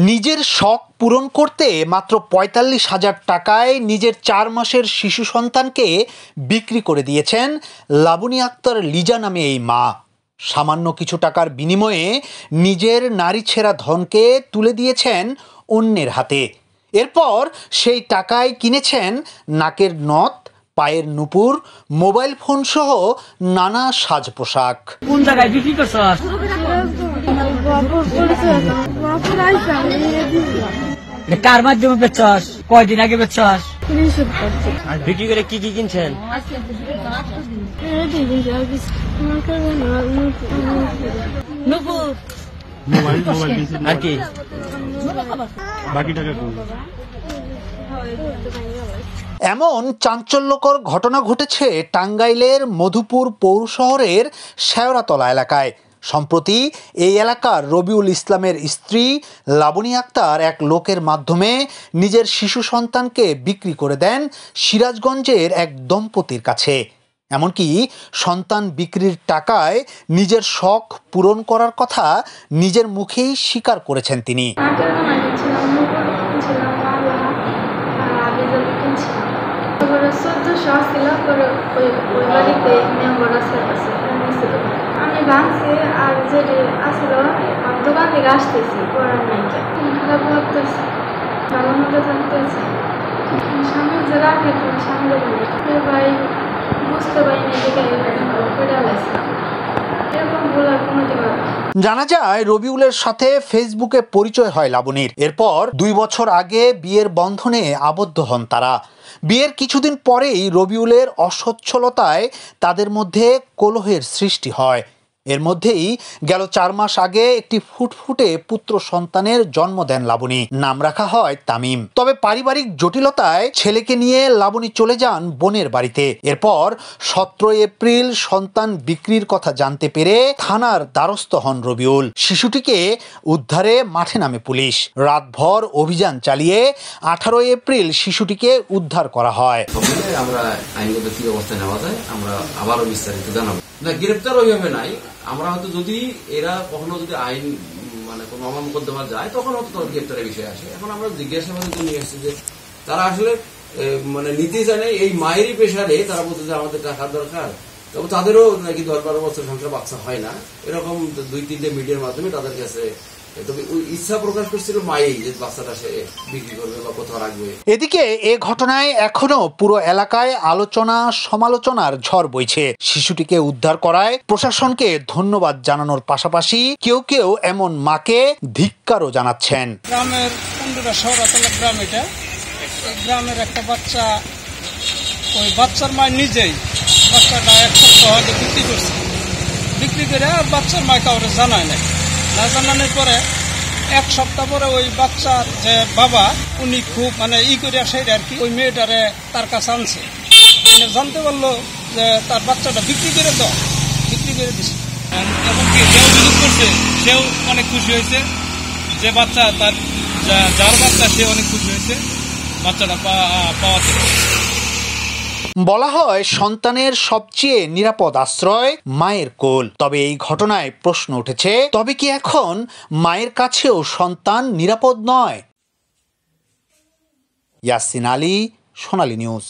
নিজের শখ পূরণ করতে মাত্র ৪৫,০০০ টাকায় নিজের ৪ মাসের শিশু সন্তানকে বিক্রি করে দিয়েছেন লাবণী আক্তার লিজা নামে এই মা। সামান্য কিছু টাকার বিনিময়ে নিজের নারী ছেঁড়া ধনকে তুলে দিয়েছেন অন্যের হাতে। এরপর সেই টাকায় কিনেছেন নাকের নথ, পায়ের নুপুর, মোবাইল ফোন সহ নানা সাজ পোশাক। কোন জায়গায় বিক্রি করছস? কার মাধ্যমে বেচছস? কয়দিন আগে বেচছস? বিক্রি করে কি কি কিনছেন? আর কি? এমন চাঞ্চল্যকর ঘটনা ঘটেছে টাঙ্গাইলের মধুপুর পৌর শহরের শেওড়াতলা এলাকায়। সম্প্রতি এই এলাকার রবিউল ইসলামের স্ত্রী লাবণী আক্তার এক লোকের মাধ্যমে নিজের শিশু সন্তানকে বিক্রি করে দেন সিরাজগঞ্জের এক দম্পতির কাছে। এমনকি সন্তান বিক্রির টাকায় নিজের শখ পূরণ করার কথা নিজের মুখেই স্বীকার করেছেন তিনি। আমি ভাঙছি আর যেটি আসলো দোকান থেকে আসতেছি পড়ার নাইটা পড়তেছি ভালো মতো জানতেছি স্বামী যে রাখে স্বামী ভাই বুঝতে পারিনি দেখে পড়ে আসলাম। এরকম ভুল আর কোনোদিন হবে। জানা যায় রবিউলের সাথে ফেসবুকে পরিচয় হয় লাবণীর। এরপর 2 বছর আগে বিয়ের বন্ধনে আবদ্ধ হন তারা। বিয়ের কিছুদিন পরেই রবিউলের অসচ্ছলতায় তাদের মধ্যে কলহের সৃষ্টি হয়। এর মধ্যেই গেল 4 মাস আগে একটি ফুটফুটে পুত্র সন্তানের জন্ম দেন লাবণী। নাম রাখা হয় তামিম। তবে পারিবারিক জটিলতায় ছেলেকে নিয়ে লাবণী চলে যান বোনের বাড়িতে। এরপর 17 এপ্রিল সন্তান বিক্রির কথা জানতে পেরে থানার দ্বারস্থ হন রবিউল। শিশুটিকে উদ্ধারে মাঠে নামে পুলিশ। রাতভর অভিযান চালিয়ে 18 এপ্রিল শিশুটিকে উদ্ধার করা হয়। আমরা আইনগত কি অবস্থা নেওয়া যায় আমরা আবারও বিস্তারিত জানাবো। না, গ্রেপ্তার ওইভাবে নাই। আমরা হয়তো যদি এরা কখনো যদি আইন মানে কোনো মামলা মোকদ্দমা যায় তখন হয়তো তোর গ্রেপ্তারের বিষয় আসে। এখন আমরা জিজ্ঞাসাবাদের জন্য নিয়ে আসছি যে তারা আসলে মানে নিতে জানে এই মায়েরই পেশারে তারা বলতে যে আমাদের টাকার দরকার। তবে তাদেরও নাকি 10-12 বছর সংসার বাচ্চা হয় না, এরকম 2-3টে মিডিয়ার মাধ্যমে তাদের কাছে তবে ইচ্ছা প্রকাশ করছিল মাই যে বাচ্চাটা সে বিক্রি করবে বা কোথাও রাখবে। এদিকে এ ঘটনায় এখনো পুরো এলাকায় আলোচনা সমালোচনার ঝড় বইছে। শিশুটিকে উদ্ধার করায় প্রশাসনকে ধন্যবাদ জানানোর পাশাপাশি কেউ কেউ এমন মাকে ধিক্কারও জানাচ্ছেন। গ্রামের শেওড়াতলা গ্রাম, এটা গ্রামের একটা বাচ্চা, ওই বাচ্চার মা নিজেই বাচ্চাটা 1 সপ্তাহ আগে বিক্রি করছে। বিক্রি করে আর বাচ্চার মা কাউরে জানায় নাই। না জানানোর পরে 1 সপ্তাহ পরে ওই বাচ্চার যে বাবা উনি খুব মানে করে আসে আর কি, ওই মেয়েটারে তার কাছে আনছে। জানতে পারলো যে তার বাচ্চাটা বিক্রি করে দাও, বিক্রি করে দিছে। এমনকি যে অভিযোগ করছে সেও অনেক খুশি হয়েছে, যে বাচ্চা তার যার বাচ্চা সে অনেক খুশি হয়েছে বাচ্চাটা পাওয়াতে। বলা হয় সন্তানের সবচেয়ে নিরাপদ আশ্রয় মায়ের কোল। তবে এই ঘটনায় প্রশ্ন উঠেছে, তবে কি এখন মায়ের কাছেও সন্তান নিরাপদ নয়? ইয়াসিন আলী, সোনালী নিউজ।